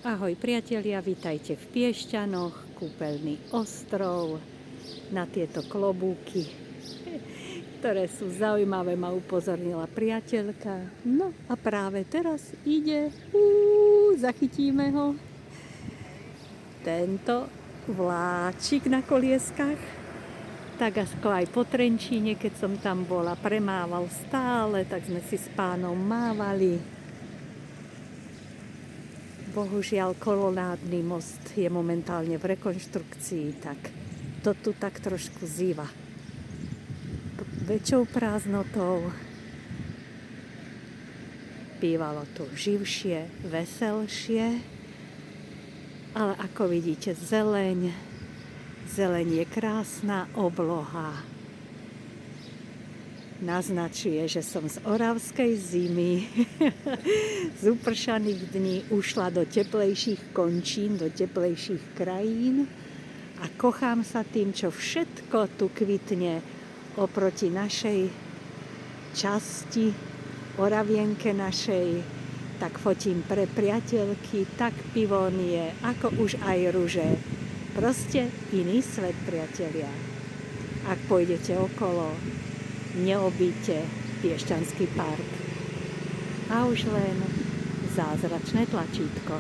Ahoj priatelia, vítajte v Piešťanoch, kúpeľný ostrov. Na tieto klobúky, ktoré sú zaujímavé, ma upozornila priateľka. No a práve teraz ide, zachytíme ho, tento vláčik na kolieskách. Tak ako aj po Trenčíne, keď som tam bola, premával stále, tak sme si s pánom mávali. Bohužiaľ, kolonádny most je momentálne v rekonštrukcii, tak to tu tak trošku zýva väčšou prázdnotou. Bývalo tu živšie, veselšie, ale ako vidíte, zeleň je krásna obloha. Naznačuje, že som z oravskej zimy, z upršaných dní ušla do teplejších končín, do teplejších krajín a kochám sa tým, čo všetko tu kvitne oproti našej časti, Oravienke našej. Tak fotím pre priateľky, tak pivónie, ako už aj ruže. Proste iný svet, priatelia. Ak pôjdete okolo, neobíďte Piešťanský park. A už len zázračné tlačítko.